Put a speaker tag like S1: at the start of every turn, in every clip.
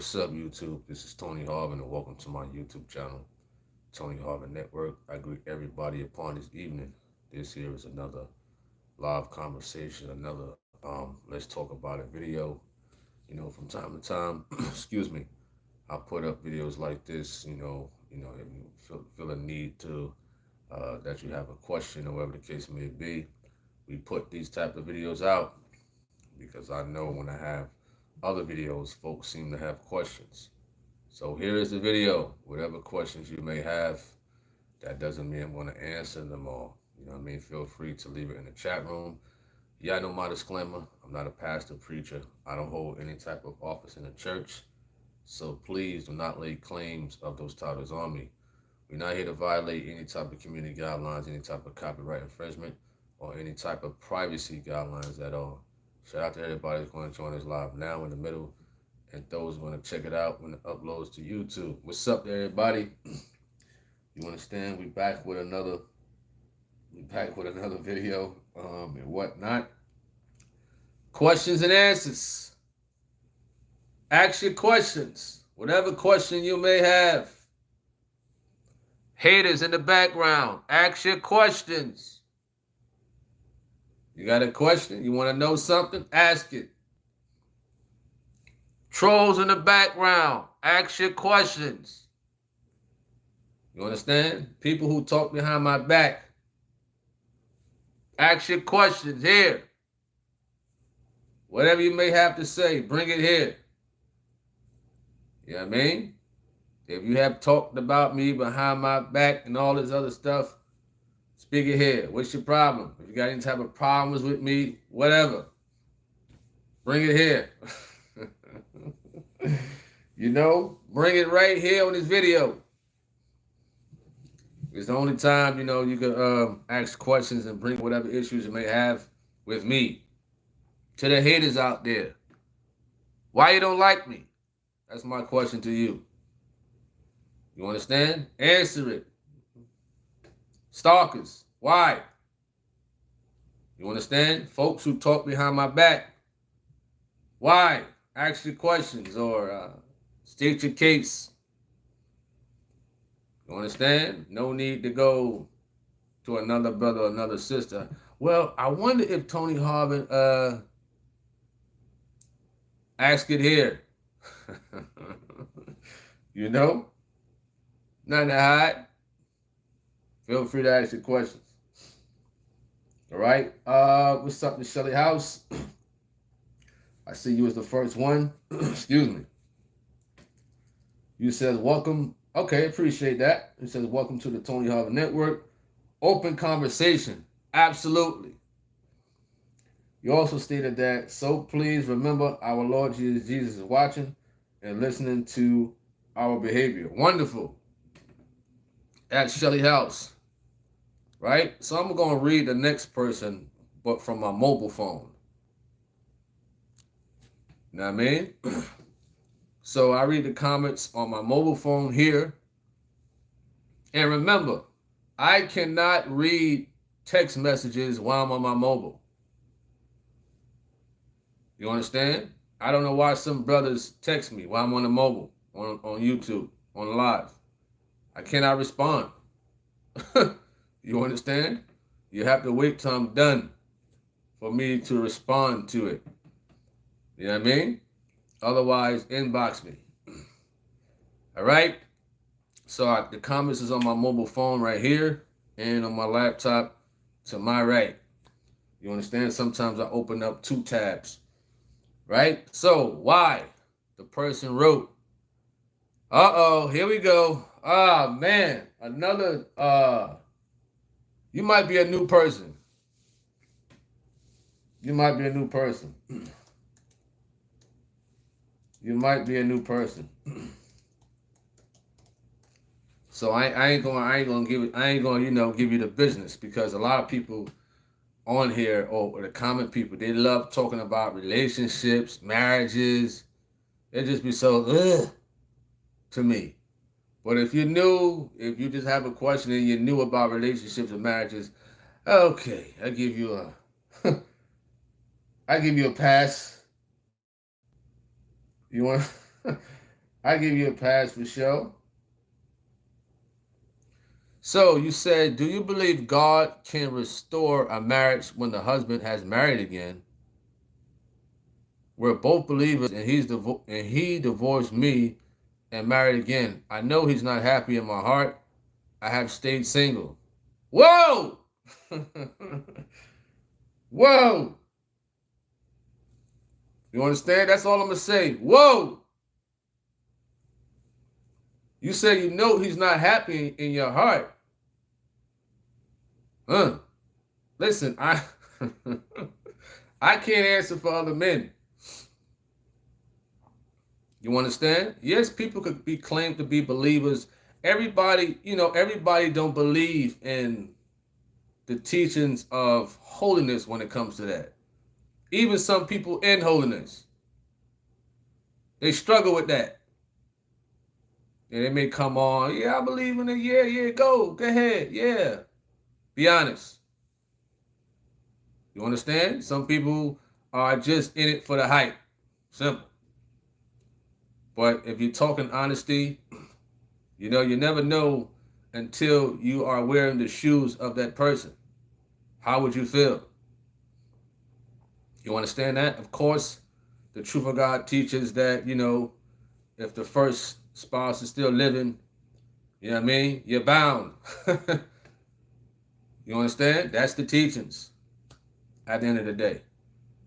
S1: What's up, YouTube? This is Tony Harvin, and welcome to my YouTube channel, Tony Harvin Network. I greet everybody upon this evening. This here is another live conversation, another Let's Talk About It video. From time to time, excuse me, I put up videos like this. If you feel a need to that you have a question or whatever the case may be, we put these type of videos out because I know when I have other videos, folks seem to have questions. So here is the video. Whatever questions you may have, that doesn't mean I'm going to answer them all. You know what I mean? Feel free to leave it in the chat room. Yeah, I know my disclaimer. I'm not a pastor, preacher. I don't hold any type of office in the church. So please do not lay claims of those titles on me. We're not here to violate any type of community guidelines, any type of copyright infringement, or any type of privacy guidelines at all. Shout out to everybody who's going to join us live now in the middle, and those who want to check it out when it uploads to YouTube. What's up, everybody? You understand? We back with another video, and whatnot. Questions and answers. Ask your questions. Whatever question you may have. Haters in the background, ask your questions. You got a question? You want to know something? Ask it. Trolls in the background, ask your questions. You understand? People who talk behind my back, ask your questions here. Whatever you may have to say, bring it here. You know what I mean? If you have talked about me behind my back and all this other stuff, speak it here. What's your problem? If you got any type of problems with me, whatever, bring it here. Bring it right here on this video. It's the only time, you can ask questions and bring whatever issues you may have with me. To the haters out there, why you don't like me? That's my question to you. You understand? Answer it. Stalkers, why? You understand? Folks who talk behind my back, why? Ask your questions or state your case. You understand? No need to go to another brother or another sister. Well, I wonder if Tony Harvin ask it here. Nothing to hide. Feel free to ask your questions. All right. What's up, Miss Shelly House? I see you as the first one. Excuse me. You says welcome. Okay, appreciate that. It says welcome to the Tony Harvin Network. Open conversation. Absolutely. You also stated that, so please remember our Lord Jesus is watching and listening to our behavior. Wonderful. At Shelly House. Right? So I'm going to read the next person, but from my mobile phone. You know what I mean? So I read the comments on my mobile phone here. And remember, I cannot read text messages while I'm on my mobile. You understand? I don't know why some brothers text me while I'm on the mobile, on YouTube, on live. I cannot respond. You understand? You have to wait till I'm done for me to respond to it. You know what I mean? Otherwise, inbox me. All right? So the comments is on my mobile phone right here and on my laptop to my right. You understand? Sometimes I open up 2 tabs. Right? So, why? The person wrote, here we go. Man, another, you might be a new person. You might be a new person. You might be a new person. So I ain't gonna give you the business, because a lot of people on here, or the comment people, they love talking about relationships, marriages. They just be so to me. But if you just have a question and you knew about relationships and marriages, okay, I give you a pass. You want I give you a pass for sure. So you said, do you believe God can restore a marriage when the husband has married again? We're both believers, and he divorced me and married again. I know he's not happy in my heart. I have stayed single. Whoa! Whoa! You understand? That's all I'm gonna say. Whoa! You say you know he's not happy in your heart. Huh? Listen, I I can't answer for other men. You understand? Yes, people could be claimed to be believers. Everybody, everybody don't believe in the teachings of holiness when it comes to that. Even some people in holiness, they struggle with that. And they may come on, yeah, I believe in it. Yeah, yeah, go ahead. Yeah. Be honest. You understand? Some people are just in it for the hype. Simple. But if you're talking honesty, you never know until you are wearing the shoes of that person. How would you feel? You understand that? Of course, the truth of God teaches that, if the first spouse is still living, you know what I mean? You're bound. You understand? That's the teachings at the end of the day.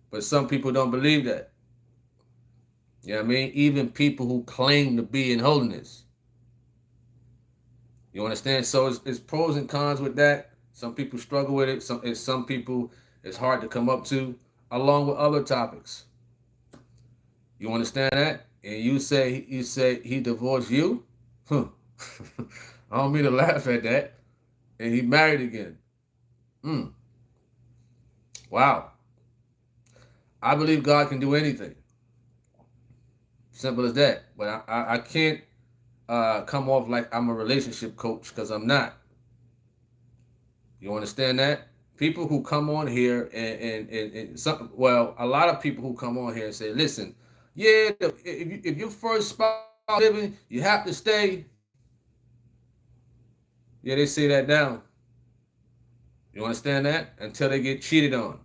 S1: But some people don't believe that. You know what I mean? Even people who claim to be in holiness. You understand? So it's pros and cons with that. Some people struggle with it. Some people it's hard to come up to, along with other topics. You understand that? And you say he divorced you? Huh. I don't mean to laugh at that. And he married again. Mm. Wow. I believe God can do anything. Simple as that. But I can't come off like I'm a relationship coach because I'm not. You understand that? People who come on here and some, well, a lot of people who come on here and say, listen, yeah, if your first spouse living, you have to stay. Yeah, they say that now. You understand that? Until they get cheated on.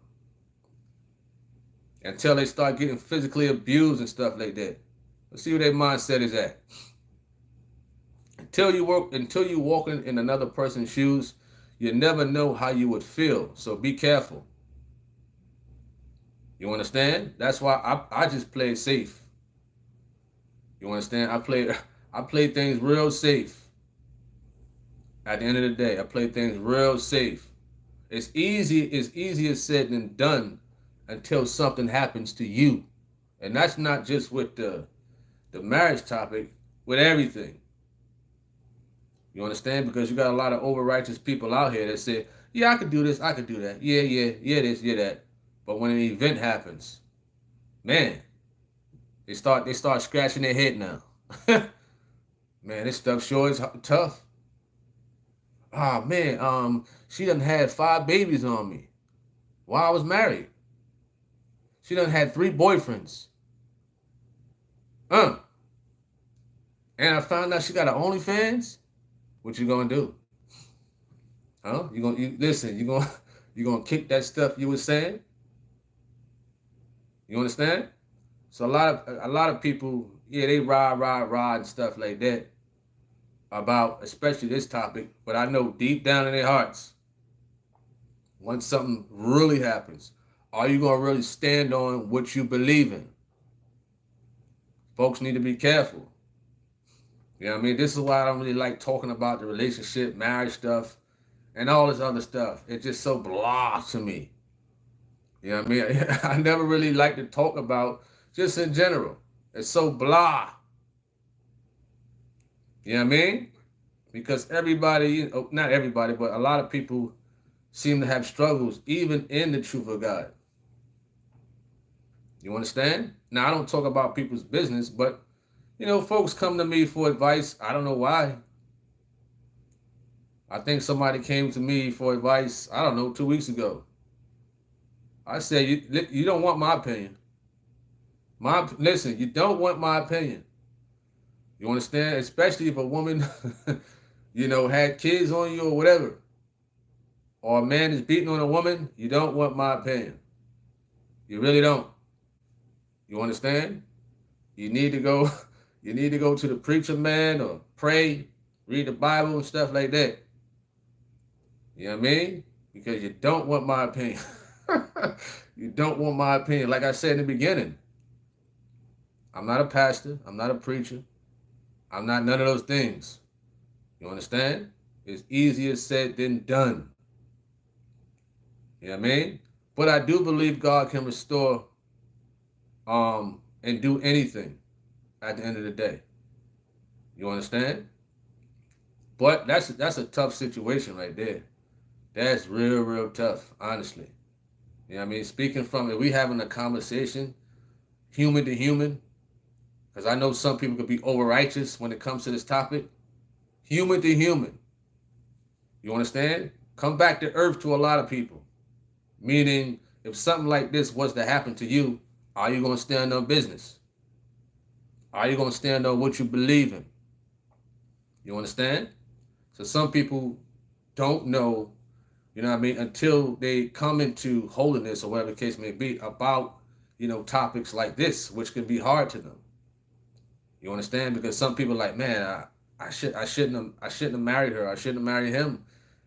S1: Until they start getting physically abused and stuff like that. Let's see where their mindset is at. Until you walk in another person's shoes, you never know how you would feel. So be careful. You understand? That's why I just play it safe. You understand? I play things real safe. At the end of the day, I play things real safe. It's easier said than done until something happens to you. And that's not just with the marriage topic, with everything. You understand? Because you got a lot of over righteous people out here that say, yeah, I could do this, I could do that. Yeah, yeah, yeah, this, yeah, that. But when an event happens, man, they start scratching their head now. Man, this stuff sure is tough. Ah, man, she done had 5 babies on me while I was married. She done had 3 boyfriends. Uh, and I found out she got an OnlyFans. What you gonna do? Huh? Listen? You gonna kick that stuff you was saying? You understand? So a lot of people, yeah, they ride and stuff like that about especially this topic. But I know deep down in their hearts, once something really happens, are you gonna really stand on what you believe in? Folks need to be careful. You know what I mean? This is why I don't really like talking about the relationship, marriage stuff, and all this other stuff. It's just so blah to me. You know what I mean? I never really like to talk about just in general. It's so blah. You know what I mean? Because everybody, not everybody, but a lot of people seem to have struggles even in the truth of God. You understand? Now, I don't talk about people's business, but, folks come to me for advice. I don't know why. I think somebody came to me for advice, I don't know, 2 weeks ago. I said, you don't want my opinion. Listen, you don't want my opinion. You understand? Especially if a woman, had kids on you or whatever, or a man is beating on a woman, you don't want my opinion. You really don't. You understand? You need to go, you need to go to the preacher man or pray, read the Bible and stuff like that. You know what I mean? Because you don't want my opinion. You don't want my opinion. Like I said in the beginning, I'm not a pastor. I'm not a preacher. I'm not none of those things. You understand? It's easier said than done. You know what I mean? But I do believe God can restore and do anything at the end of the day. You understand? But that's a tough situation right there. That's real, real tough, honestly. You know what I mean? Speaking from it, we having a conversation, human to human, because I know some people could be over righteous when it comes to this topic. Human to human. You understand? Come back to earth to a lot of people. Meaning, if something like this was to happen to you, are you going to stand on business? Are you going to stand on what you believe in? You understand? So some people don't know, you know what I mean, until they come into holiness or whatever the case may be about, topics like this, which can be hard to them. You understand? Because some people are like, man, I shouldn't have married her. I shouldn't have married him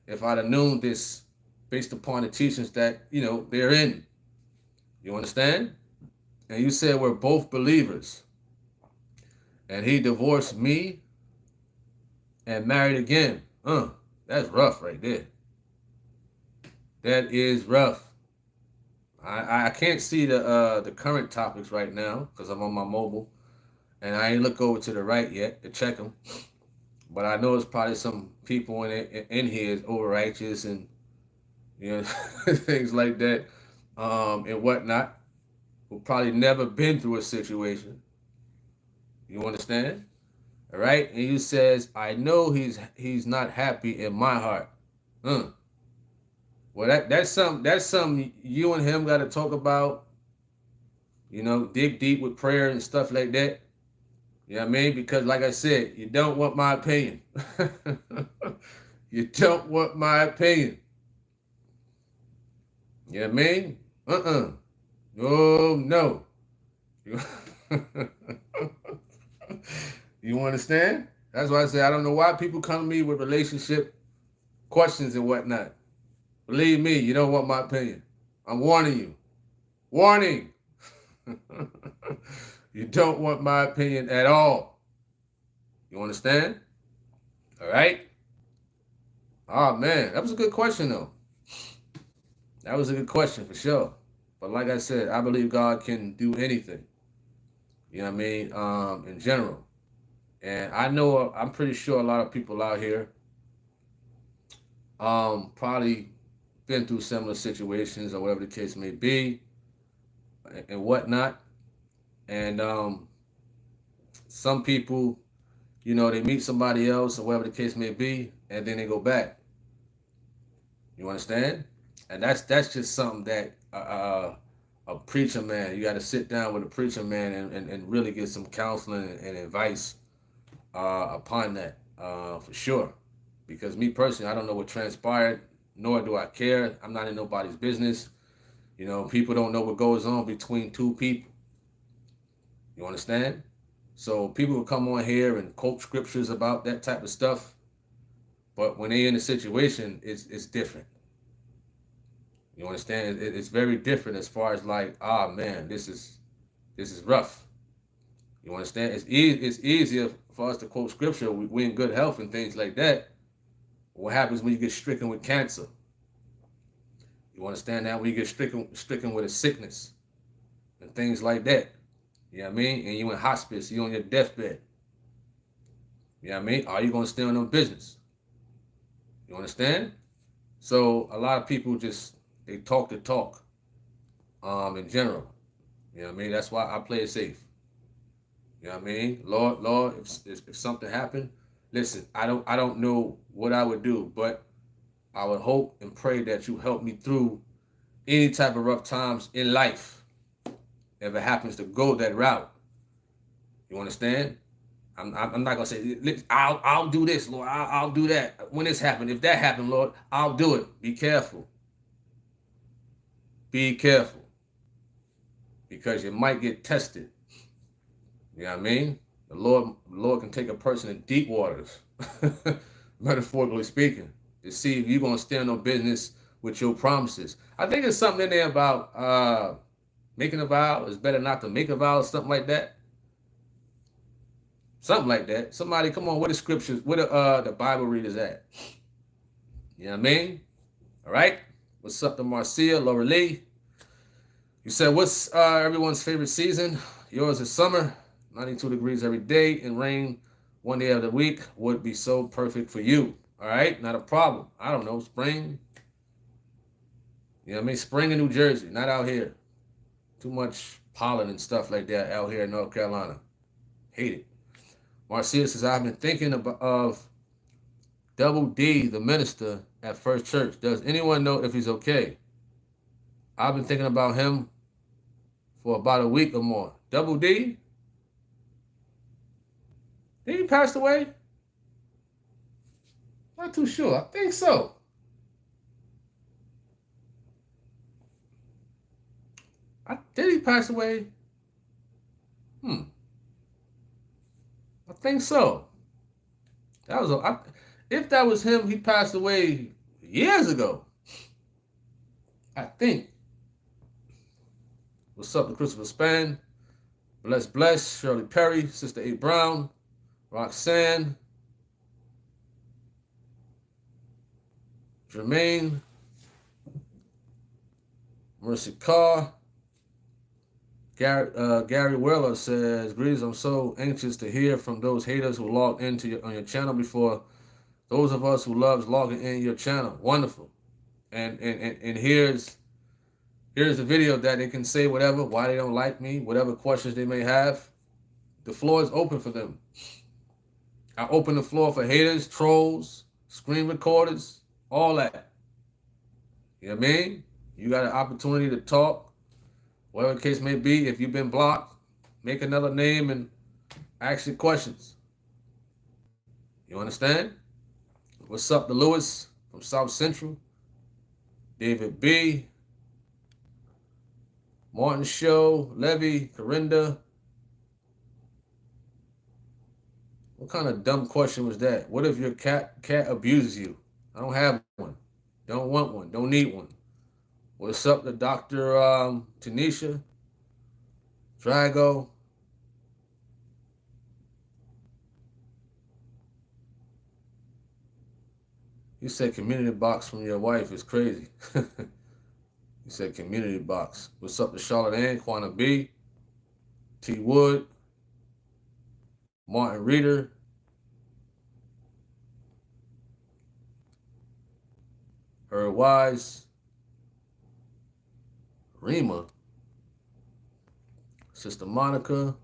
S1: if I'd have known this based upon the teachings that, they're in. You understand? And you said we're both believers. And he divorced me and married again. That's rough right there. That is rough. I can't see the current topics right now because I'm on my mobile. And I ain't look over to the right yet to check them. But I know there's probably some people in here is over righteous and things like that, and whatnot, who probably never been through a situation. You understand? All right? And he says, I know he's not happy in my heart. Well, that's something you and him got to talk about. Dig deep with prayer and stuff like that. You know what I mean? Because like I said, you don't want my opinion. You don't want my opinion. You know what I mean? No. You understand? That's why I say I don't know why people come to me with relationship questions and whatnot. Believe me, you don't want my opinion. I'm warning you. Warning. You don't want my opinion at all. You understand? All right? Oh, man. That was a good question, though. That was a good question for sure. But like I said, I believe God can do anything. You know what I mean? In general. And I'm pretty sure a lot of people out here probably been through similar situations or whatever the case may be and whatnot. And some people, they meet somebody else or whatever the case may be, and then they go back. You understand? And that's just something that a preacher man, you got to sit down with a preacher man and really get some counseling and advice upon that for sure. Because me personally, I don't know what transpired, nor do I care. I'm not in nobody's business. People don't know what goes on between two people. You understand? So people will come on here and quote scriptures about that type of stuff. But when they're in a situation, it's different. You understand? It's very different as far as like, man, this is rough. You understand? It's easier for us to quote scripture. We in good health and things like that. What happens when you get stricken with cancer? You understand that? When you get stricken with a sickness and things like that. You know what I mean? And you in hospice, you on your deathbed. You know what I mean? Are you going to stay on no business? You understand? So a lot of people they talk the talk in general. You know what I mean? That's why I play it safe. You know what I mean? Lord, if something happened, listen, I don't know what I would do, but I would hope and pray that you help me through any type of rough times in life if it happens to go that route. You understand? I'm not gonna say I'll do this, Lord. I'll do that when this happened. If that happened, Lord, I'll do it. Be careful. Be careful, because you might get tested. You know what I mean? The Lord can take a person in deep waters, metaphorically speaking, to see if you're gonna stand on business with your promises. I think there's something in there about making a vow. It's better not to make a vow or something like that. Something like that. Somebody, come on, where the scriptures, where the Bible readers at? You know what I mean? All right. What's up to Marcia, Laura Lee? You said, what's everyone's favorite season? Yours is summer, 92 degrees every day, and rain one day of the week would be so perfect for you. All right, not a problem. I don't know, spring. You know what I mean? Spring in New Jersey, not out here. Too much pollen and stuff like that out here in North Carolina. Hate it. Marcia says, I've been thinking of Double D, the minister at First Church. Does anyone know if he's okay? I've been thinking about him for about a week or more. Double D? Did he pass away? Not too sure. I think so. Did he pass away? I think so. If that was him, he passed away years ago. I think. What's up to Christopher Span? Bless, Shirley Perry, Sister A. Brown, Roxanne, Jermaine, Mercy Carr, Gary Weller says, greetings, I'm so anxious to hear from those haters who logged into on your channel before those of us who loves logging in your channel. Wonderful. And here's the video that they can say whatever, why they don't like me, whatever questions they may have. The floor is open for them. I open the floor for haters, trolls, screen recorders, all that. You know what I mean? You got an opportunity to talk, whatever the case may be. If you've been blocked, make another name and ask your questions. You understand? What's up to Lewis from South Central? David B. Martin Show, Levy, Corinda. What kind of dumb question was that? What if your cat abuses you? I don't have one. Don't want one. Don't need one. What's up to Dr. Tanisha? Drago? You said community box from your wife is crazy. You said community box. What's up to Charlotte Ann, Quana B, T Wood, Martin Reeder, Herb Wise, Rima, Sister Monica,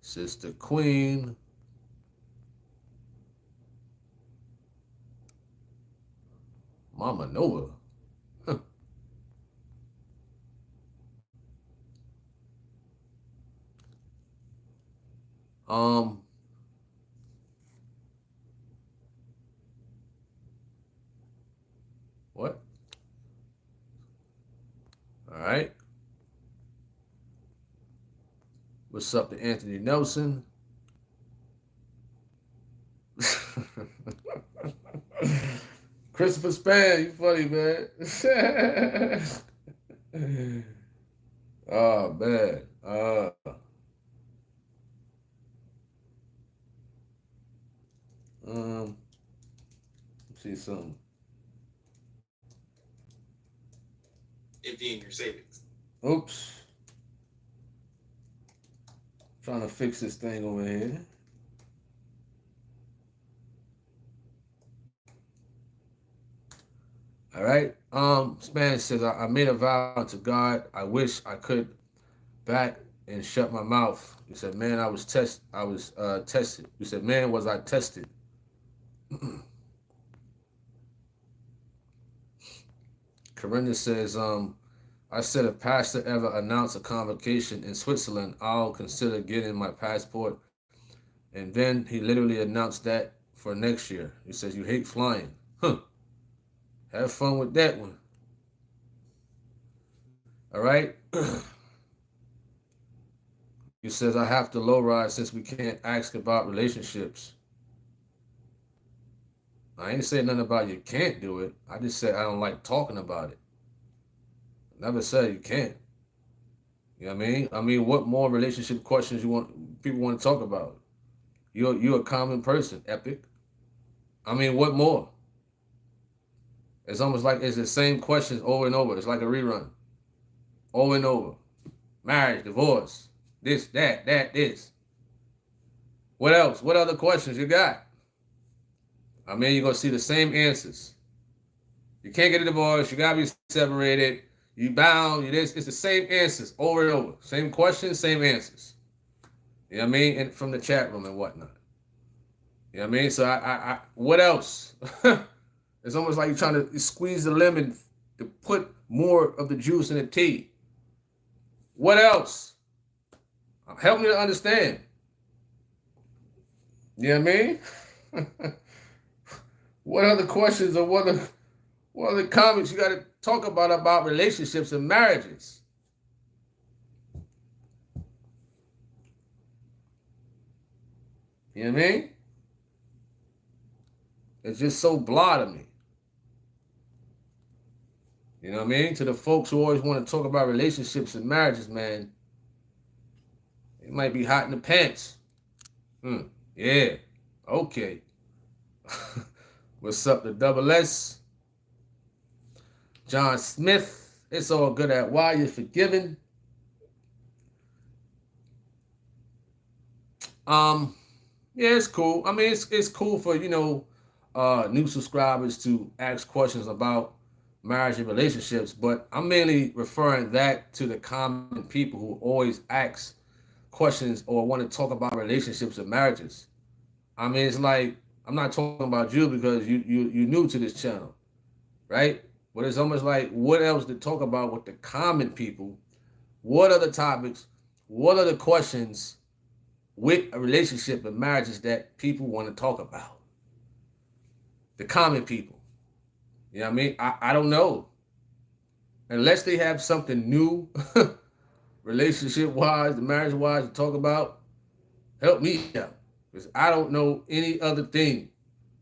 S1: Sister Queen, Mama Noah. Huh. What? All right. What's up to Anthony Nelson? Christopher Span, you funny, man. Oh, man. Let's see something.
S2: Emptying your savings.
S1: Oops. Trying to fix this thing over here. All right. Spanish says, I made a vow to God. I wish I could back and shut my mouth. He said, man, I was tested. He said, man, was I tested? Corinda says, I said if pastor ever announced a convocation in Switzerland, I'll consider getting my passport. And then he literally announced that for next year. He says, you hate flying. Huh. Have fun with that one. All right. He says, I have to low ride since we can't ask about relationships. I ain't saying nothing about you can't do it. I just said I don't like talking about it. I never said you can't. You know what I mean? I mean, what more relationship questions you want people want to talk about? You're a common person, Epic. I mean, what more? It's almost like it's the same questions over and over. It's like a rerun. Over and over. Marriage, divorce, this, that, this. What else? What other questions you got? I mean, you're going to see the same answers. You can't get a divorce. You got to be separated. You bound. You this. It's the same answers over and over. Same questions, same answers. You know what I mean? And from the chat room and whatnot. You know what I mean? So I what else? It's almost like you're trying to squeeze the lemon to put more of the juice in the tea. What else? Help me to understand. You know what I mean? What other questions or what other comments you got to talk about relationships and marriages? You know what I mean? It's just so blah to me. You know what I mean? To the folks who always want to talk about relationships and marriages, man, it might be hot in the pants. Yeah. Okay. What's up, the double S? John Smith. It's all good at why you're forgiven. Yeah, it's cool. I mean, it's cool for, new subscribers to ask questions about marriage and relationships, but I'm mainly referring that to the common people who always ask questions or want to talk about relationships and marriages. I mean, it's like, I'm not talking about you because you're new to this channel, right? But it's almost like, what else to talk about with the common people? What are the topics? What are the questions with a relationship and marriages that people want to talk about? The common people. You know what I mean? I don't know. Unless they have something new, relationship-wise, marriage-wise, to talk about, help me out. Because I don't know any other thing.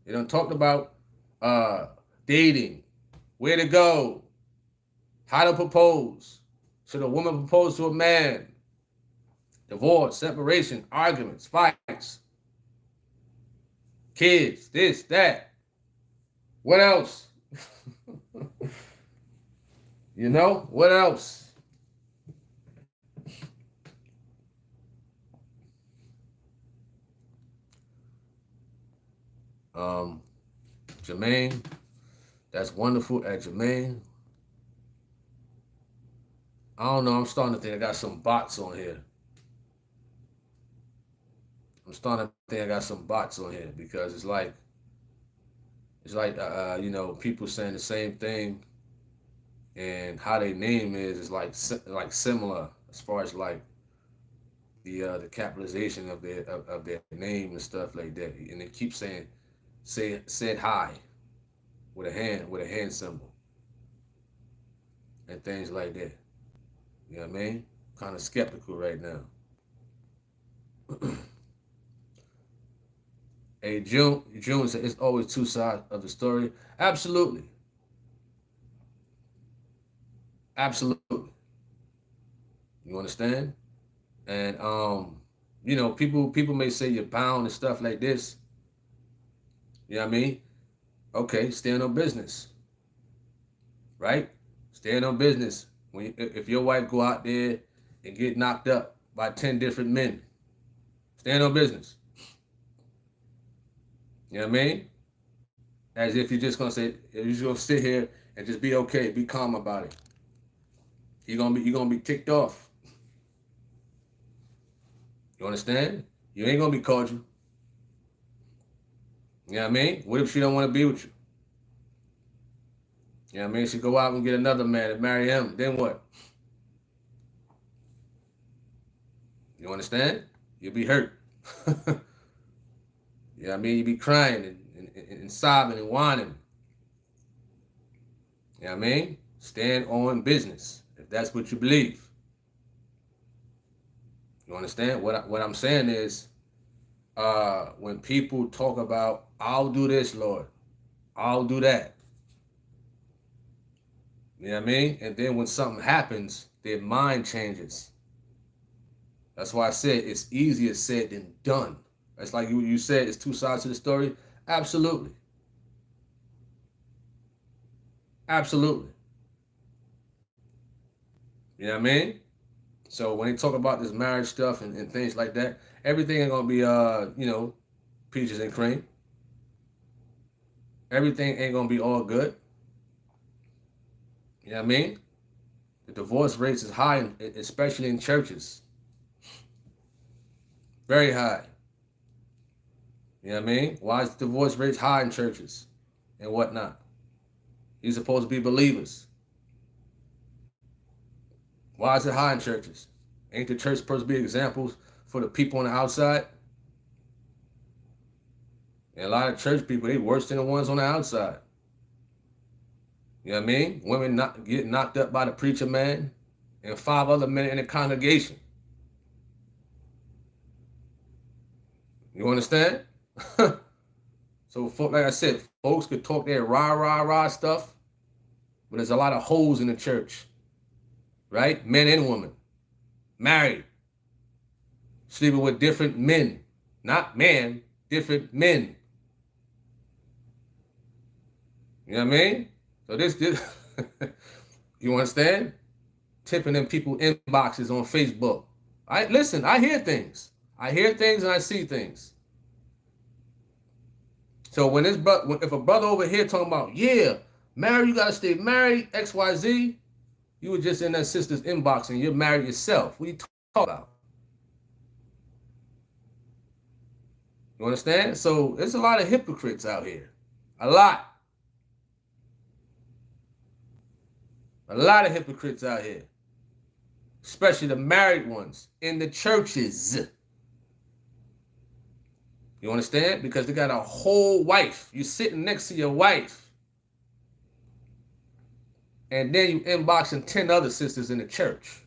S1: They done talked about dating, where to go, how to propose. Should a woman propose to a man? Divorce, separation, arguments, fights, kids, this, that. What else? What else? Jermaine, that's wonderful at Jermaine. I don't know. I'm starting to think I got some bots on here. Because it's like people saying the same thing, and how they name is like similar as far as like the capitalization of their name and stuff like that, and they keep saying said hi with a hand symbol and things like that. You know what I mean? Kind of skeptical right now. Hey, June said it's always two sides of the story. Absolutely. Absolutely. You understand? And people may say you're bound and stuff like this. You know what I mean? Okay, stand on business. Right? Stand on business. If your wife go out there and get knocked up by 10 different men, stand on business. You know what I mean? As if you're just gonna sit here and just be okay, be calm about it. You're gonna be ticked off. You understand? You ain't gonna be cordial. You know what I mean? What if she don't want to be with you? You know what I mean? She go out and get another man and marry him. Then what? You understand? You'll be hurt. You know what I mean? You be crying and sobbing and whining. You know what I mean? Stand on business if that's what you believe. You understand? What I'm saying is, when people talk about, I'll do this, Lord, I'll do that. You know what I mean? And then when something happens, their mind changes. That's why I said it's easier said than done. That's like you said, it's two sides to the story. Absolutely. Absolutely. You know what I mean? So when they talk about this marriage stuff and things like that, everything ain't gonna be peaches and cream. Everything ain't gonna be all good. You know what I mean? The divorce rates is high, especially in churches. Very high. You know what I mean? Why is the divorce rates high in churches and whatnot? You're supposed to be believers. Why is it high in churches? Ain't the church supposed to be examples for the people on the outside? And a lot of church people, they worse than the ones on the outside. You know what I mean? Women get knocked up by the preacher man and 5 other men in the congregation. You understand? So, like I said, folks could talk their rah stuff, but there's a lot of hoes in the church, right? Men and women, married, sleeping with different men, not men, different men. You know what I mean? So this you understand? Tipping in people inboxes on Facebook. I hear things. I hear things and I see things. So if a brother over here talking about, yeah, married, you gotta stay married, XYZ, you were just in that sister's inbox and you're married yourself. What are you talking about? You understand? So there's a lot of hypocrites out here. A lot. A lot of hypocrites out here. Especially the married ones in the churches. You understand? Because they got a whole wife. You're sitting next to your wife. And then you inboxing 10 other sisters in the church.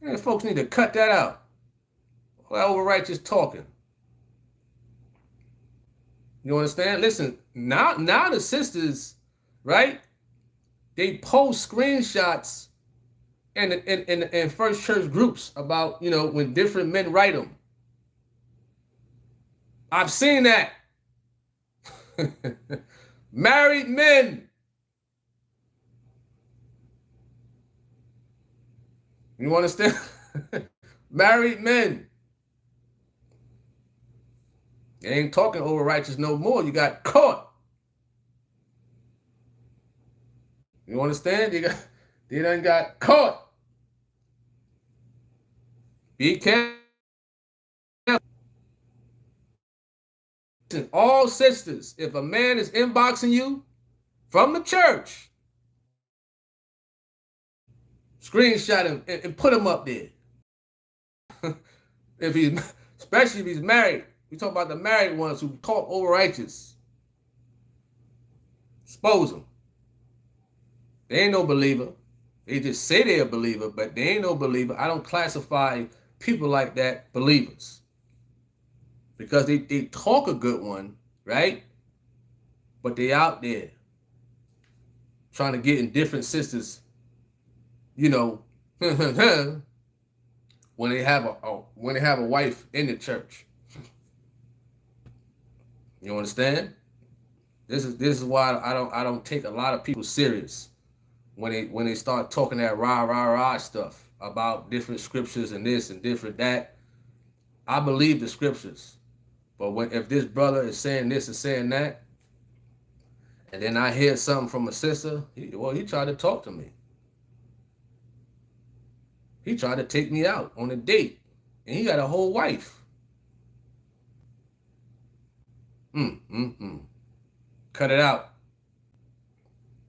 S1: And folks need to cut that out. Well, we're righteous talking. You understand? Listen, now the sisters, right? They post screenshots in first church groups about, when different men write them. I've seen that. Married men. You understand? Married men. They ain't talking over righteous no more. You got caught. You understand? They done got caught. Be careful. All sisters, if a man is inboxing you from the church, screenshot him and put him up there. Especially if he's married. We talk about the married ones who talk over righteous. Expose them. They ain't no believer. They just say they're a believer, but they ain't no believer. I don't classify people like that believers. Because they talk a good one, right? But they out there trying to get in different sisters, when they have a wife in the church. You understand? This is why I don't take a lot of people serious when they start talking that rah stuff about different scriptures and this and different that. I believe the scriptures. But if this brother is saying this and saying that, and then I hear something from a sister, he tried to talk to me. He tried to take me out on a date, and he got a whole wife. Cut it out.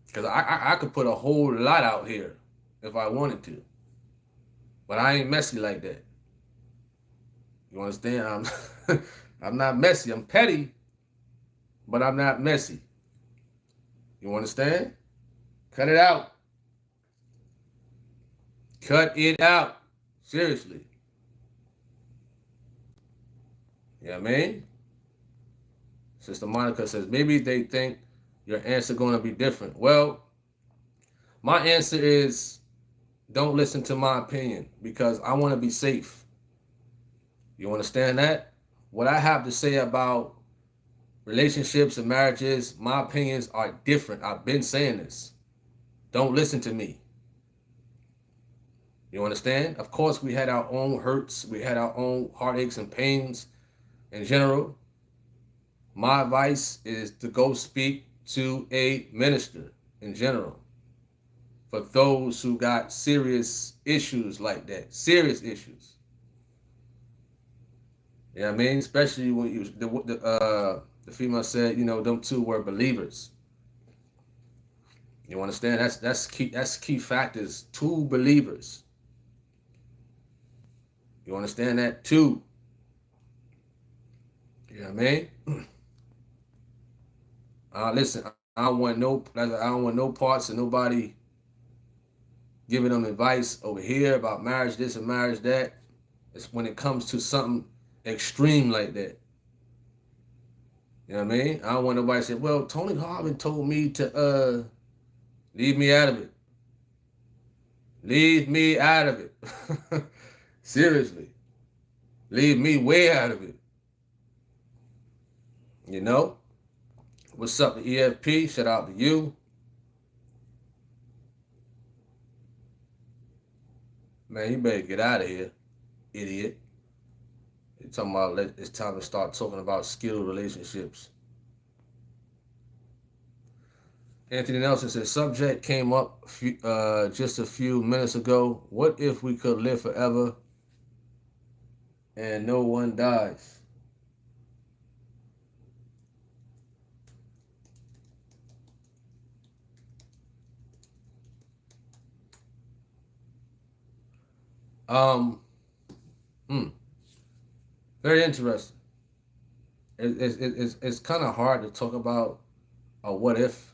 S1: Because I could put a whole lot out here if I wanted to. But I ain't messy like that. You understand? I'm not messy. I'm petty, but I'm not messy. You understand? Cut it out. Cut it out. Seriously. You know what I mean? Sister Monica says, maybe they think your answer going to be different. Well, my answer is don't listen to my opinion because I want to be safe. You understand that? What I have to say about relationships and marriages, my opinions are different. I've been saying this. Don't listen to me. You understand? Of course, we had our own hurts. We had our own heartaches and pains in general. My advice is to go speak to a minister in general for those who got serious issues like that. Serious issues. You know what I mean? Especially when the female said, you know, them two were believers. You understand? That's key. That's key factors. Two believers. You understand that? Two. You know what I mean? Listen, I don't want no parts of nobody giving them advice over here about marriage this and marriage that. It's when it comes to something extreme like that. You know what I mean? I don't want nobody to say, well, Tony Harvin told me to leave me out of it. Leave me out of it. Seriously. Leave me way out of it. You know? What's up, the EFP? Shout out to you. Man, you better get out of here, idiot. You're talking about it's time to start talking about skilled relationships. Anthony Nelson says, subject came up just a few minutes ago. What if we could live forever and no one dies? Um, Very interesting. It's kind of hard to talk about a what if.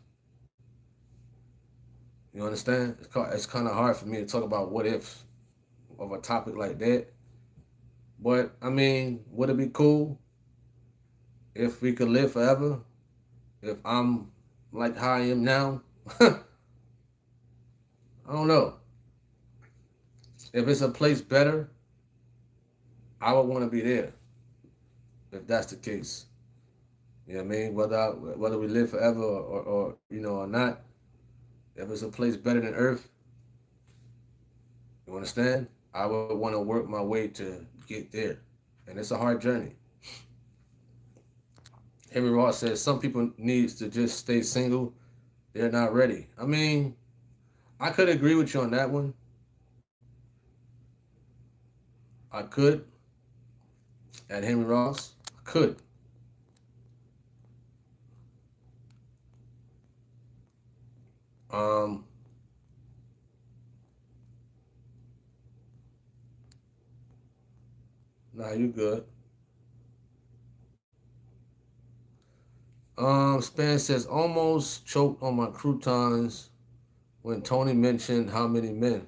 S1: You understand? It's kind of hard for me to talk about what if of a topic like that. But I mean, would it be cool if we could live forever? If I'm like how I am now? I don't know. If it's a place better, I would want to be there. If that's the case, you know what I mean. Whether we live forever or you know or not, if it's a place better than Earth, you understand? I would want to work my way to get there, and it's a hard journey. Henry Ross says some people needs to just stay single. They're not ready. I mean, I could agree with you on that one. I could. At Henry Ross, I could. Um, nah, you good. Span says almost choked on my croutons when Tony mentioned how many men.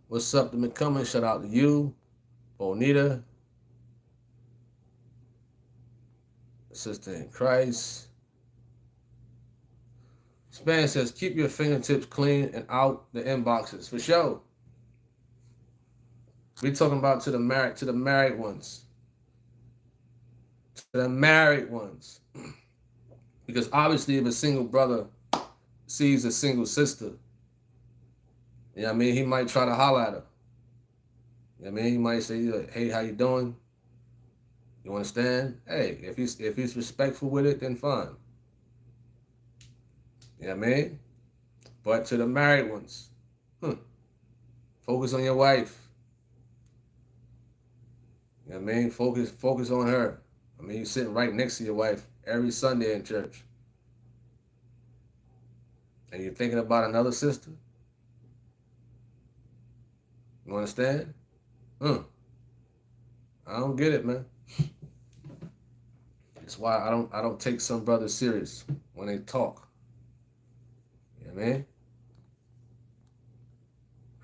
S1: What's up to McCummins? Shout out to you, Bonita, sister in Christ. Span says, keep your fingertips clean and out the inboxes. For sure. We talking about to the married ones. To the married ones. Because obviously if a single brother sees a single sister, you know what I mean, he might try to holler at her. You know what I mean? He might say, hey, how you doing? You understand? Hey, if he's respectful with it, then fine. You know what I mean? But to the married ones, Focus on your wife. You know what I mean? Focus on her. I mean, you're sitting right next to your wife every Sunday in church. And you're thinking about another sister? You understand? I don't get it, man. That's why I don't take some brothers serious when they talk. You know what I mean?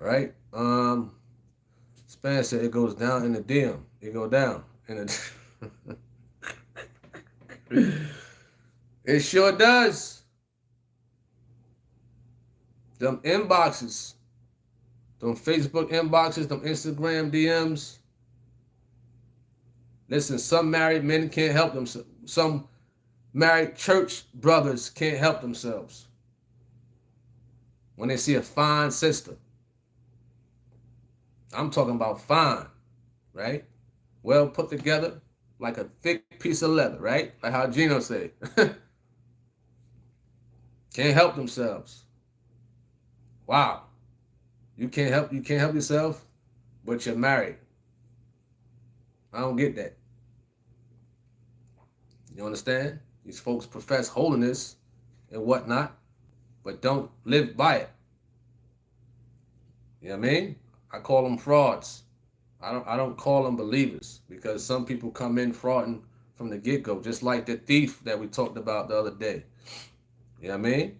S1: Right? Span said it goes down in the DM. It go down in the It sure does. Them inboxes, them Facebook inboxes, them Instagram DMs. Listen, some married men can't help themselves. Some married church brothers can't help themselves when they see a fine sister. I'm talking about fine, right? Well put together, like a thick piece of leather, right? Like how Gino said. Can't help themselves. Wow. You can't help yourself, but you're married. I don't get that. You understand? These folks profess holiness and whatnot, but don't live by it. You know what I mean? I call them frauds. I don't call them believers because some people come in frauding from the get-go, just like the thief that we talked about the other day. You know what I mean?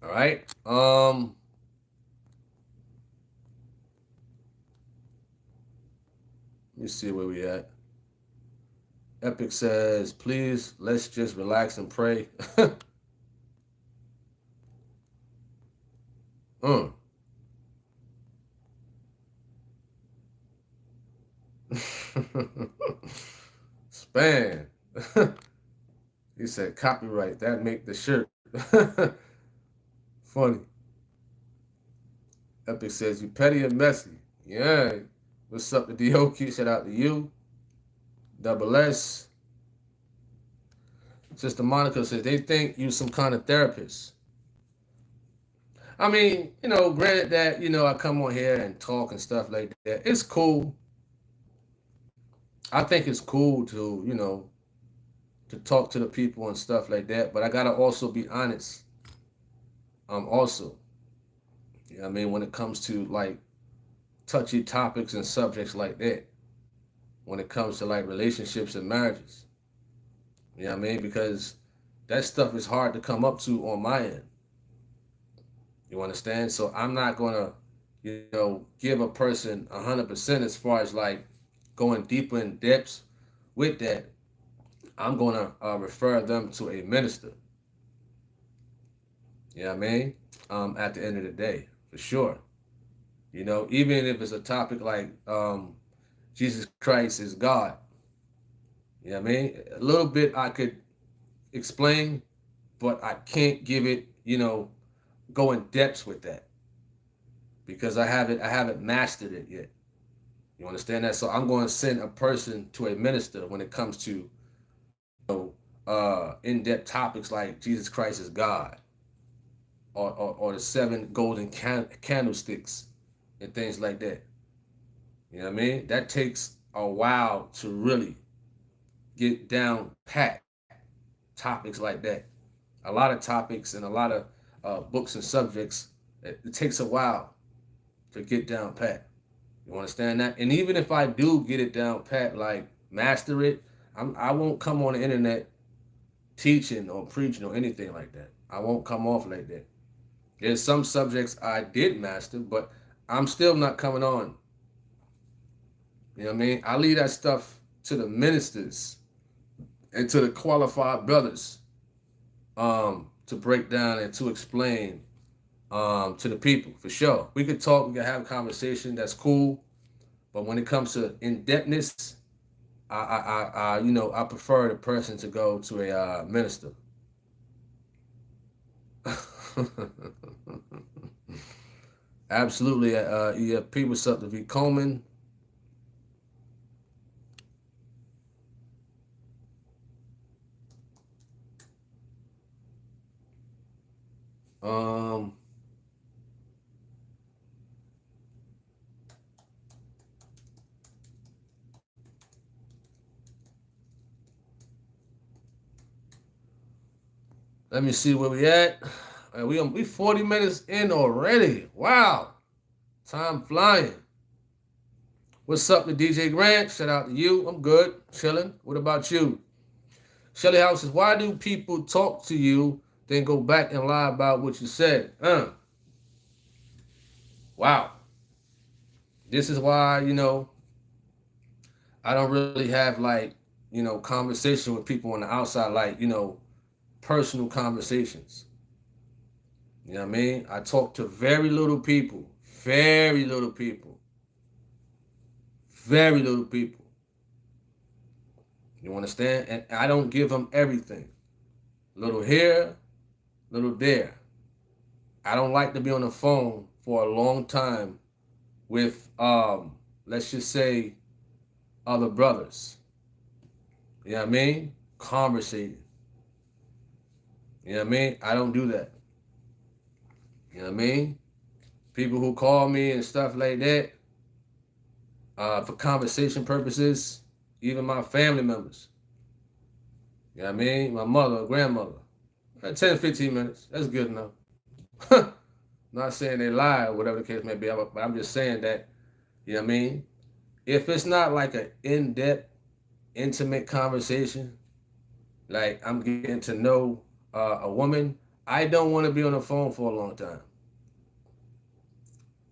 S1: All right. Let me see where we at. Epic says, please, let's just relax and pray. mm. Span. He said, copyright, that make the shirt. Funny. Epic says, you petty and messy. Yeah. What's up to DOQ? Shout out to you. Double S. Sister Monica says, they think you some kind of therapist. I mean, granted that, I come on here and talk and stuff like that. It's cool. I think it's cool to talk to the people and stuff like that. But I gotta also be honest. Also, you know what I mean, when it comes to like touchy topics and subjects like that, when it comes to like relationships and marriages. You know what I mean? Because that stuff is hard to come up to on my end. You understand? So I'm not gonna, give a person 100% as far as like going deeper in depths with that. I'm gonna refer them to a minister. You know what I mean? At the end of the day, for sure. Even if it's a topic like Jesus Christ is God. You know what I mean? A little bit I could explain, but I can't give it, go in depth with that because I haven't mastered it yet. You understand that? So I'm going to send a person to a minister when it comes to in-depth topics like Jesus Christ is God or the seven golden candlesticks and things like that. You know what I mean? That takes a while to really get down pat topics like that. A lot of topics and a lot of books and subjects, it takes a while to get down pat. You understand that? And even if I do get it down pat, like master it, I won't come on the internet teaching or preaching or anything like that. I won't come off like that. There's some subjects I did master, but I'm still not coming on. You know what I mean? I leave that stuff to the ministers and to the qualified brothers to break down and to explain to the people, for sure. We could talk, we could have a conversation, that's cool. But when it comes to in-depthness, I prefer the person to go to a minister. Absolutely. Yeah, P, what's up to V Coleman? Um, Let me see where we at. We 40 minutes in already. Wow. Time flying. What's up to DJ Grant? Shout out to you. I'm good. Chilling. What about you? Shelly House says, why do people talk to you, then go back and lie about what you said? Wow. This is why, I don't really have like, conversation with people on the outside, like, personal conversations. You know what I mean? I talk to very little people. Very little people. Very little people. You understand? And I don't give them everything. Little here, little there. I don't like to be on the phone for a long time with, let's just say, other brothers. You know what I mean? Conversating. You know what I mean? I don't do that. You know what I mean? People who call me and stuff like that, for conversation purposes, even my family members. You know what I mean? My mother, grandmother. 10, 15 minutes. That's good enough. Not saying they lie or whatever the case may be, but I'm just saying that, you know what I mean? If it's not like an in-depth, intimate conversation, like I'm getting to know a woman, I don't want to be on the phone for a long time.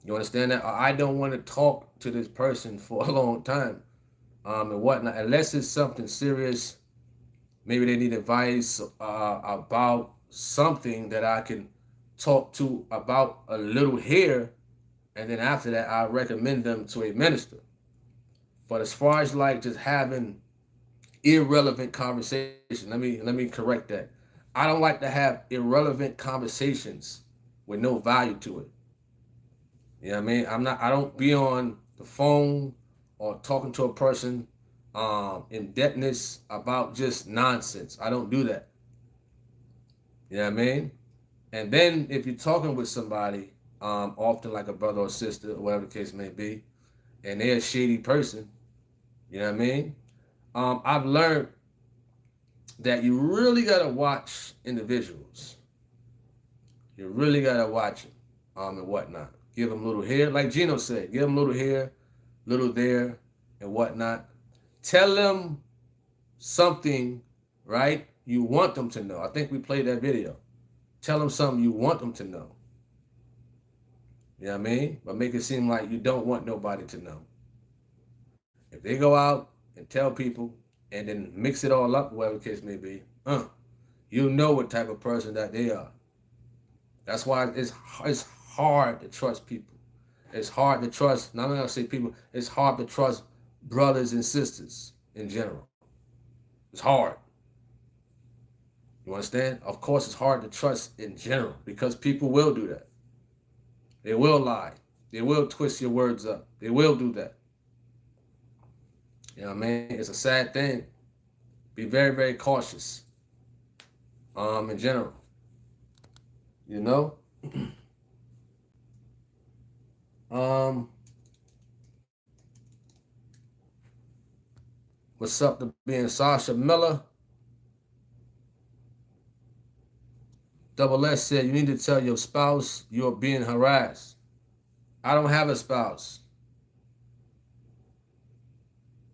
S1: You understand that? I don't want to talk to this person for a long time, and whatnot, unless it's something serious. Maybe they need advice about something that I can talk to about a little here, and then after that, I recommend them to a minister. But as far as like just having irrelevant conversation, let me correct that. I don't like to have irrelevant conversations with no value to it. You know what I mean? I don't be on the phone or talking to a person in depthness about just nonsense. I don't do that. You know what I mean? And then if you're talking with somebody, often like a brother or sister or whatever the case may be, and they're a shady person, you know what I mean? I've learned that you really gotta watch individuals. You really gotta watch them, and whatnot. Give them a little here, like Gino said. Give them a little here, little there, and whatnot. Tell them something, right? You want them to know. I think we played that video. Tell them something you want them to know. You know what I mean? But make it seem like you don't want nobody to know. If they go out and tell people and then mix it all up, whatever the case may be, you know what type of person that they are. That's why it's hard to trust people. It's hard to trust, not only I say people, it's hard to trust brothers and sisters in general. It's hard. You understand? Of course, it's hard to trust in general because people will do that. They will lie. They will twist your words up. They will do that. You know what I mean? It's a sad thing. Be very, very cautious. In general. You know? What's up to being Sasha Miller? Double S said, you need to tell your spouse you're being harassed. I don't have a spouse.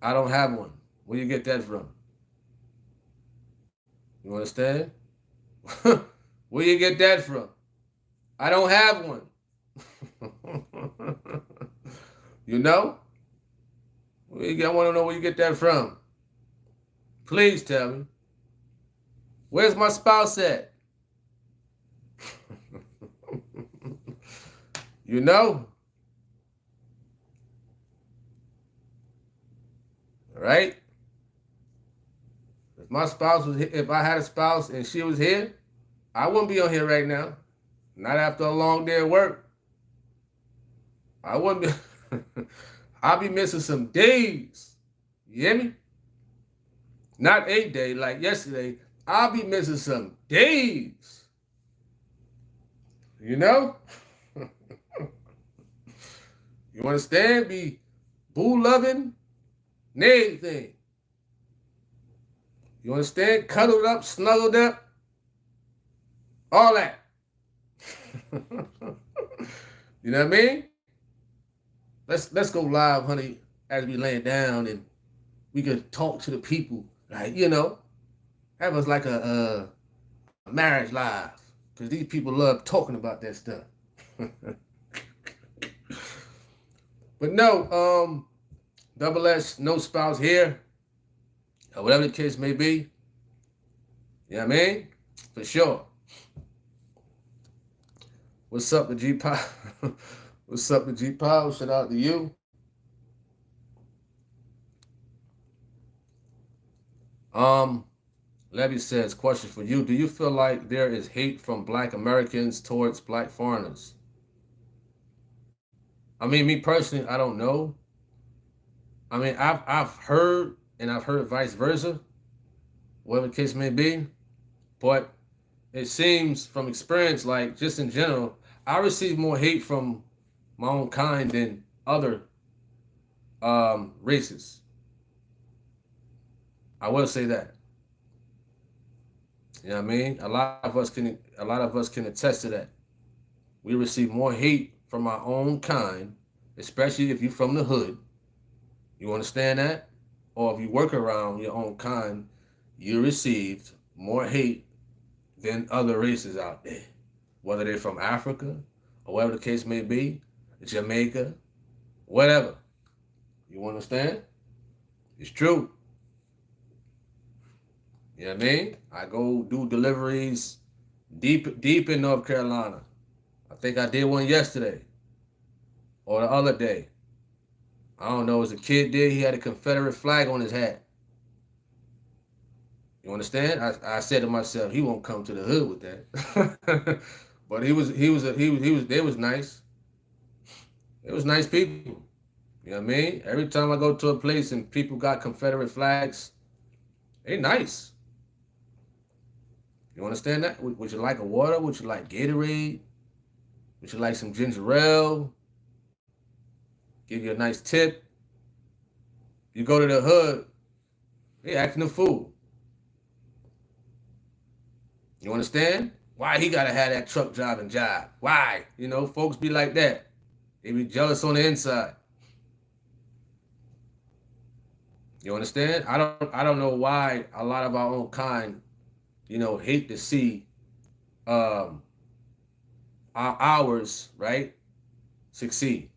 S1: I don't have one. Where you get that from? You understand? Where you get that from? I don't have one. You know? I want to know where you get that from. Please tell me. Where's my spouse at? You know? Right? If I had a spouse and she was here, I wouldn't be on here right now. Not after a long day of work. I wouldn't be. I'll be missing some days. You hear me? Not a day like yesterday. I'll be missing some days. You know? You understand? Be boo loving and everything. You understand? Cuddled up, snuggled up. All that. You know what I mean? Let's go live, honey, as we lay down and we could talk to the people, like, have us like a marriage live, because these people love talking about that stuff. But no, double S, no spouse here, or whatever the case may be. You know what I mean? For sure. What's up, the G Power? What's up, the G Power? Shout out to you. Um, Levy says, question for you. Do you feel like there is hate from black Americans towards black foreigners? I mean, me personally, I don't know. I mean, I've heard and I've heard vice versa, whatever the case may be. But it seems from experience, like just in general, I receive more hate from my own kind than other races. I will say that. You know what I mean? A lot of us can attest to that. We receive more hate from our own kind, especially if you're from the hood. You understand that? Or if you work around your own kind, you received more hate than other races out there. Whether they're from Africa or whatever the case may be, Jamaica, whatever. You understand? It's true. You know what I mean? I go do deliveries deep in North Carolina. I think I did one yesterday or the other day. I don't know. As a kid did, he had a Confederate flag on his hat. You understand? I said to myself, he won't come to the hood with that. But they was nice. It was nice people. You know what I mean? Every time I go to a place and people got Confederate flags, they nice. You understand that? Would you like a water? Would you like Gatorade? Would you like some ginger ale? Give you a nice tip. You go to the hood, they acting a fool. You understand? Why he gotta have that truck driving job? Why? Folks be like that. They be jealous on the inside. You understand? I don't know why a lot of our own kind, hate to see um ours, right, succeed.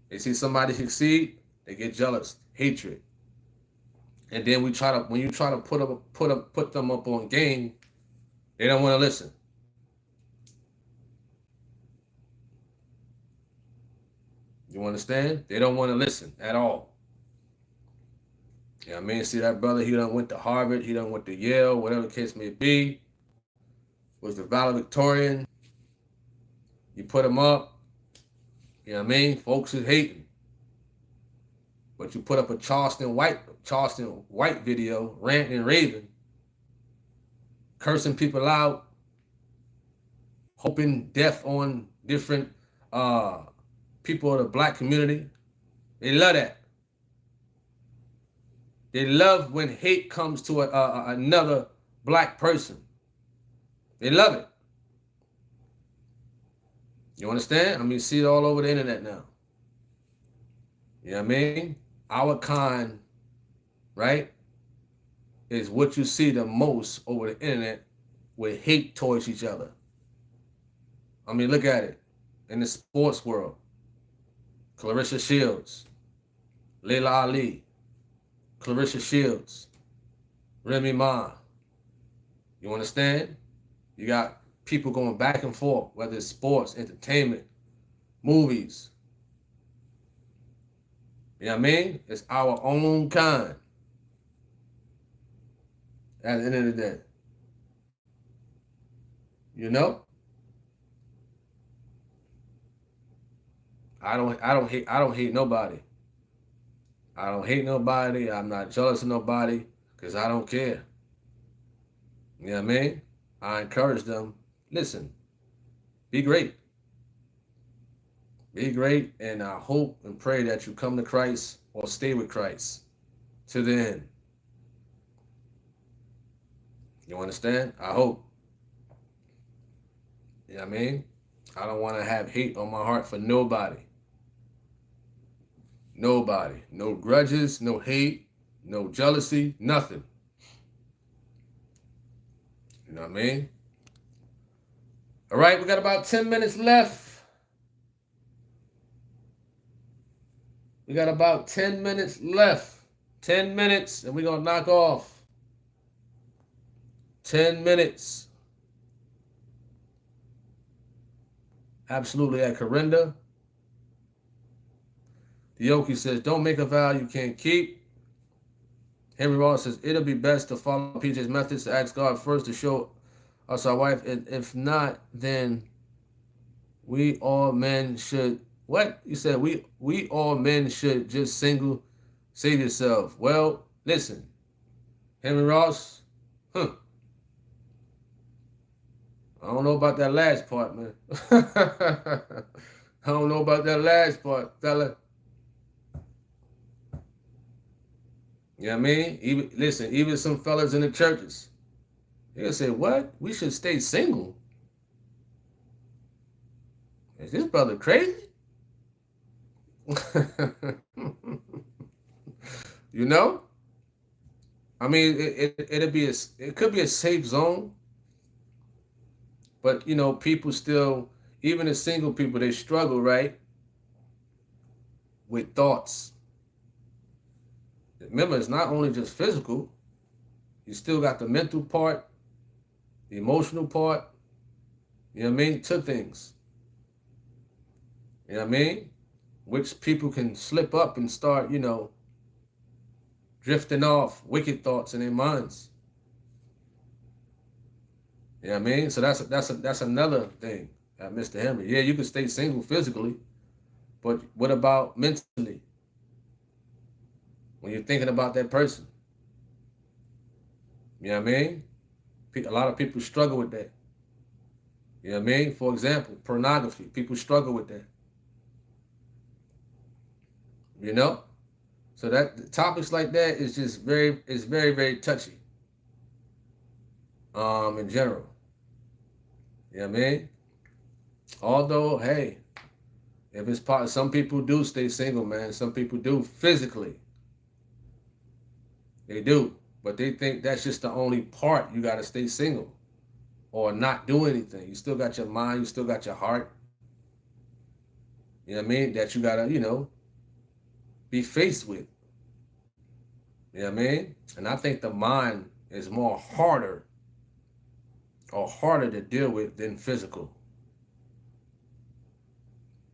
S1: They see somebody succeed, they get jealous, hatred. And then when you try to put them up on game, they don't want to listen. You understand? They don't want to listen at all. I mean, see that brother, he done went to Harvard, he done went to Yale, whatever the case may be, was the valedictorian. You put him up, you know what I mean? Folks is hating. But you put up a Charleston White video, ranting and raving, cursing people out, hoping death on different people of the black community. They love that. They love when hate comes to another black person. They love it. You understand? I mean, you see it all over the internet now. You know what I mean? Our kind, right, is what you see the most over the internet with hate towards each other. I mean, look at it. In the sports world, Clarissa Shields, Layla Ali, Clarissa Shields, Remy Ma. You understand? You got people going back and forth, whether it's sports, entertainment, movies. You know what I mean? It's our own kind. At the end of the day. You know? I don't hate nobody. I don't hate nobody. I'm not jealous of nobody because I don't care. You know what I mean? I encourage them. Listen, be great. Be great, and I hope and pray that you come to Christ or stay with Christ to the end. You understand? I hope. You know what I mean? I don't want to have hate on my heart for nobody. Nobody. No grudges, no hate, no jealousy, nothing. You know what I mean? All right, we got about 10 minutes left. We got about 10 minutes left. 10 minutes, and we're going to knock off. 10 minutes. Absolutely at Corinda. Yoki says, don't make a vow you can't keep. Henry Ross says, it'll be best to follow PJ's methods to ask God first to show us our wife. And if not, then we all men should. What? You said we all men should just single save yourself. Well, listen, Henry Ross, huh. I don't know about that last part, man. I don't know about that last part, fella. You know what I mean? Even some fellas in the churches, they'll say, what? We should stay single? Is this brother crazy? You know? I mean, it could be a safe zone, but you know, people still, even the single people, they struggle, right? With thoughts. Remember, it's not only just physical. You still got the mental part, the emotional part, you know what I mean, to things. You know what I mean? Which people can slip up and start, you know, drifting off wicked thoughts in their minds. You know what I mean? So that's another thing, Mr. Henry. Yeah, you can stay single physically, but what about mentally? When you're thinking about that person. You know what I mean? A lot of people struggle with that. You know what I mean? For example, pornography. People struggle with that. You know? So that topics like that is just very, very touchy. In general. You know what I mean? Although, hey, if it's part, some people do stay single, man. Some people do physically. They do. But they think that's just the only part you got to stay single or not do anything. You still got your mind, you still got your heart. You know what I mean? That you got to, you know, be faced with. You know what I mean? And I think the mind is harder to deal with than physical.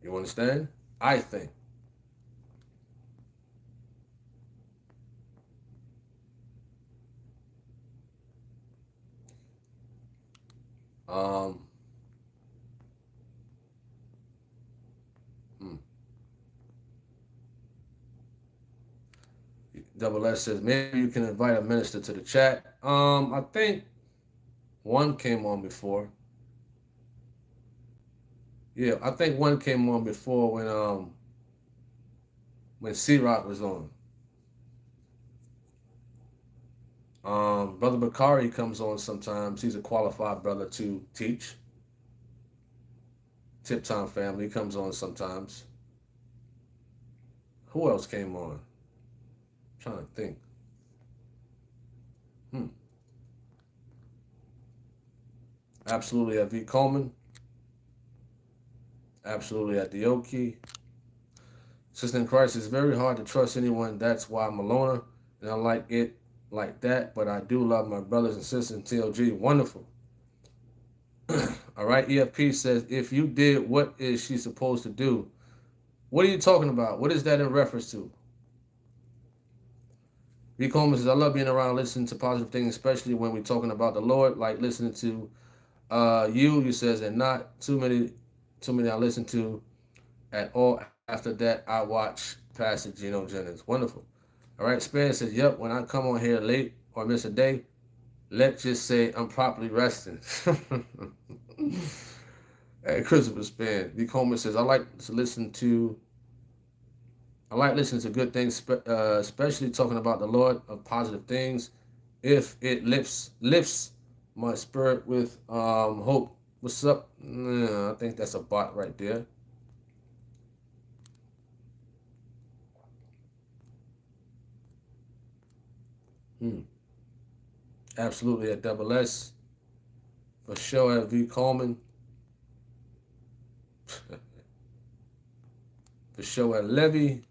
S1: You understand? I think. Um, hmm. Double S says maybe you can invite a minister to the chat. I think one came on before. Yeah, I think one came on before when C-Rock was on. Brother Bakari comes on sometimes. He's a qualified brother to teach. Tip Time Family comes on sometimes. Who else came on? I'm trying to think. Absolutely at V. Coleman. Absolutely at Dioki. Sister in Christ, it's very hard to trust anyone. That's why I'm alone. And I like it like that. But I do love my brothers and sisters in TLG. Wonderful. All right. EFP says, if you did, what is she supposed to do? What are you talking about? What is that in reference to? V. Coleman says, I love being around, listening to positive things, especially when we're talking about the Lord, like listening to you says, and not too many I listen to at all. After that, I watch Pastor Geno Jennings. Wonderful. All right, Span says, yep, when I come on here late or miss a day, let's just say I'm properly resting. Hey, Christopher Span. V. Coleman says, I like listening to good things, especially talking about the Lord of positive things. If it lifts my spirit with hope What's up? Nah, I think that's a bot right there. Hmm. Absolutely at double S. For sure at V Coleman. For sure at Levy.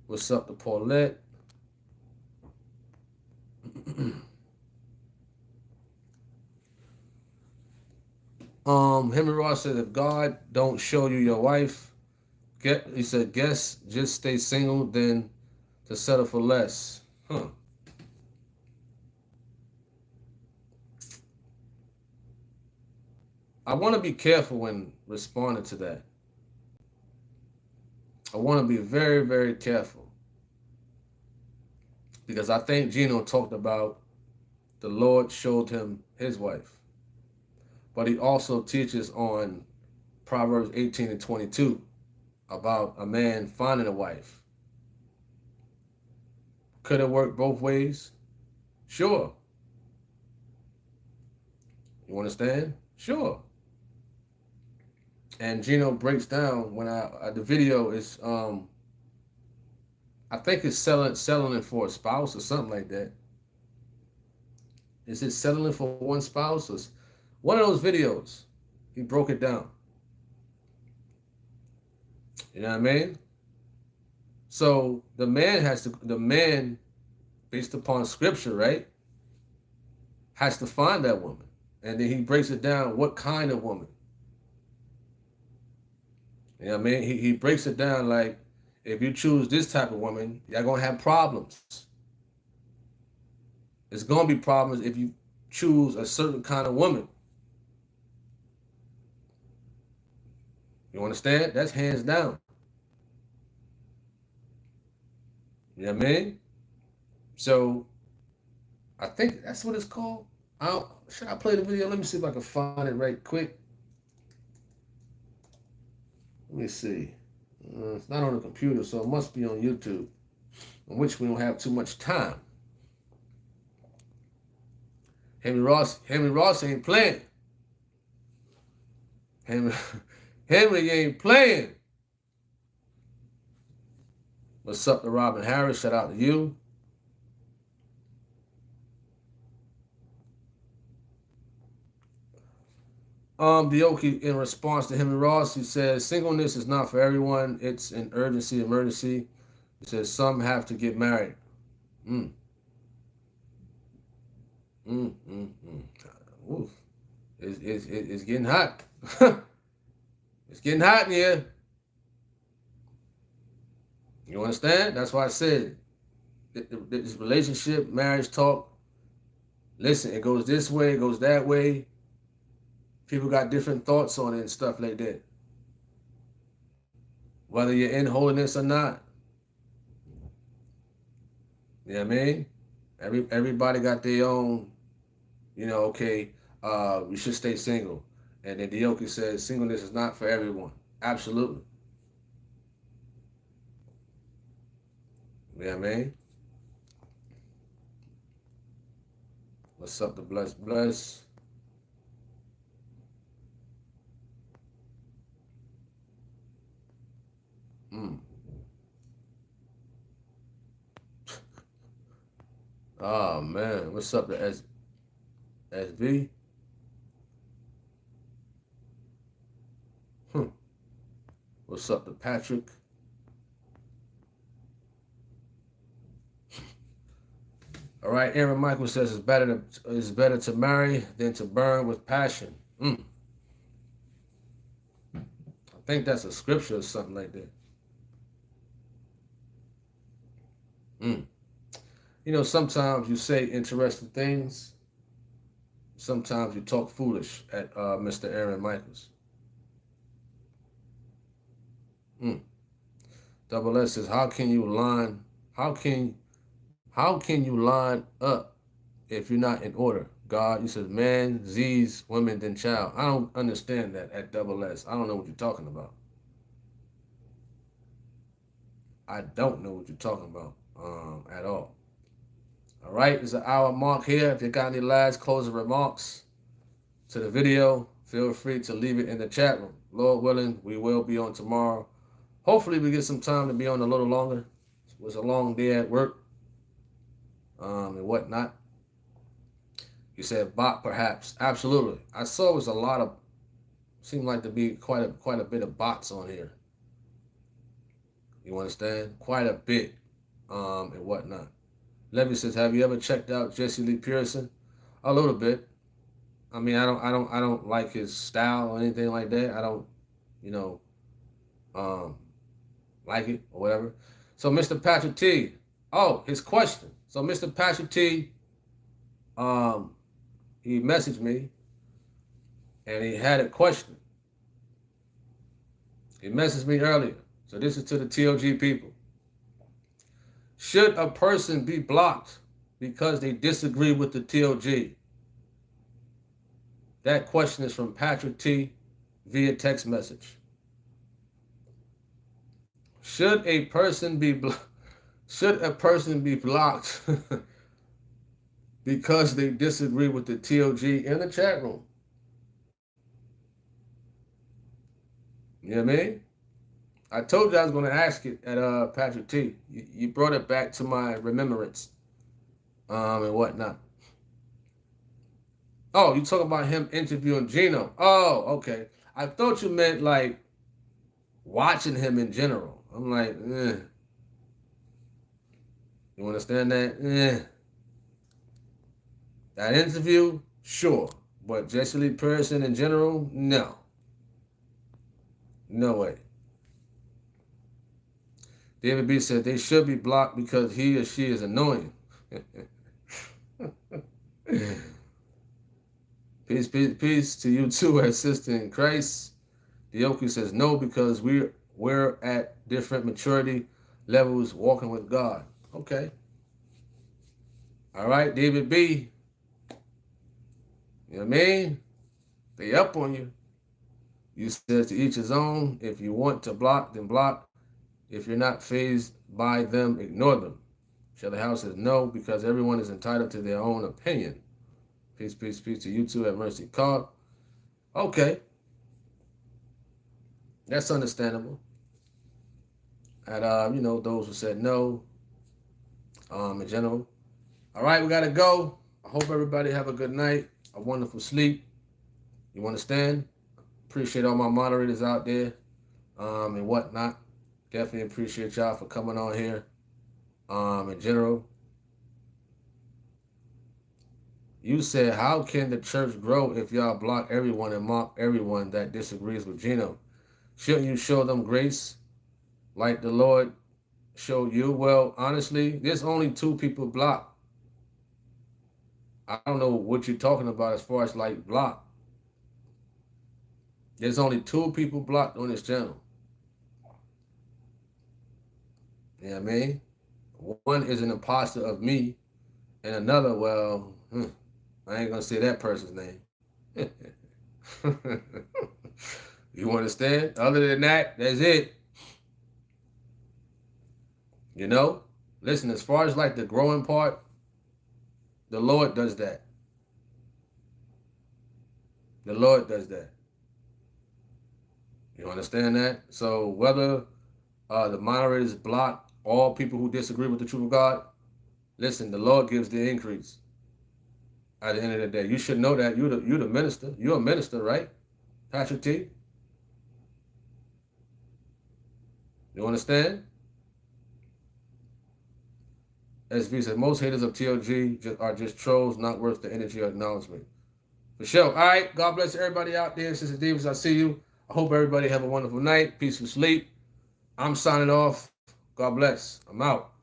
S1: What's up to Paulette? Henry Ross said, if God don't show you your wife, he said, guess just stay single than to settle for less. Huh. I want to be careful when responding to that. I want to be very, very careful because I think Gino talked about the Lord showed him his wife, but he also teaches on Proverbs 18 and 22 about a man finding a wife. Could it work both ways? Sure. You understand? Sure. And Gino breaks down when the video is I think it's selling it for a spouse or something like that. Is it settling for one spouse or one of those videos? He broke it down. You know what I mean? So the man, based upon scripture, right, has to find that woman. And then he breaks it down, what kind of woman. You know what I mean? He breaks it down like, if you choose this type of woman, you're going to have problems. There's going to be problems if you choose a certain kind of woman. You understand? That's hands down. You know what I mean? So I think that's what it's called. Should I play the video? Let me see if I can find it right quick. Let me see. It's not on the computer, so it must be on YouTube, in which we don't have too much time. Henry Ross ain't playing. Henry ain't playing. What's up to Robin Harris? Shout out to you. Dioki, in response to Henry Ross, he says, singleness is not for everyone. It's an emergency. He says, some have to get married. Mm. Oof. It's getting hot. It's getting hot in here. You understand? That's why I said this relationship, marriage talk. Listen, it goes this way, it goes that way. People got different thoughts on it and stuff like that. Whether you're in holiness or not. You know what I mean? Everybody got their own, okay, we should stay single. And then Dioki says singleness is not for everyone. Absolutely. You know what I mean? What's up to Bless? Mm. Oh man, what's up to SB? What's up to Patrick? All right, Aaron Michael says it's better to marry than to burn with passion. I think that's a scripture or something like that. Sometimes you say interesting things. Sometimes you talk foolish at Mr. Aaron Michaels. Double S says, how can you line up if you're not in order? God, you said man, Z's, women, then child. I don't understand that at double S. I don't know what you're talking about. I don't know what you're talking about at all. All right, it's an hour mark here. If you got any last closing remarks to the video, feel free to leave it in the chat room. Lord willing, we will be on tomorrow. Hopefully we get some time to be on a little longer. It was a long day at work and whatnot. You said bot perhaps. Absolutely. I saw it was a lot of, seemed like to be quite a bit of bots on here. You understand? Quite a bit and whatnot. Levy says, have you ever checked out Jesse Lee Pearson? A little bit. I mean, I don't like his style or anything like that. I don't, you know, like it or whatever. So Mr. Patrick T, his question. So Mr. Patrick T, he messaged me and he had a question. He messaged me earlier. So this is to the TOG people. Should a person be blocked because they disagree with the TOG? That question is from Patrick T via text message. Should a person be blocked because they disagree with the TOG in the chat room? You know what I mean? I told you I was going to ask it at Patrick T. You brought it back to my remembrance and whatnot. Oh, you talk about him interviewing Gino. Oh, okay. I thought you meant like watching him in general. I'm like, You understand that? That interview, sure. But Jesse Lee Pearson in general, no. No way. David B said they should be blocked because he or she is annoying. Peace to you too, our sister in Christ. Dioku says no because we're at different maturity levels walking with God. Okay. All right, David B. You know what I mean? They up on you. You said to each his own. If you want to block, then block. If you're not fazed by them, ignore them. Shelly House says no, because everyone is entitled to their own opinion. Peace to you too at Mercy Call. Okay. That's understandable. And, those who said no, in general. All right, we got to go. I hope everybody have a good night, a wonderful sleep. You understand? Appreciate all my moderators out there and whatnot. Definitely appreciate y'all for coming on here in general. You said, how can the church grow if y'all block everyone and mock everyone that disagrees with Gino? Shouldn't you show them grace like the Lord showed you? Well, honestly, there's only 2 people blocked. I don't know what you're talking about as far as like block. There's only 2 people blocked on this channel. You know what I mean? One is an imposter of me, and another, well, I ain't gonna say that person's name. You understand? Other than that, that's it. You know? Listen, as far as like the growing part, the Lord does that. The Lord does that. You understand that? So whether the moderators block all people who disagree with the truth of God, listen, the Lord gives the increase. At the end of the day, you should know that you're the minister. You're a minister, right, Patrick T? You understand? SV said most haters of TLG are just trolls, not worth the energy or acknowledgement. For sure. All right. God bless everybody out there. Sister Davis, I see you. I hope everybody have a wonderful night. Peaceful sleep. I'm signing off. God bless. I'm out.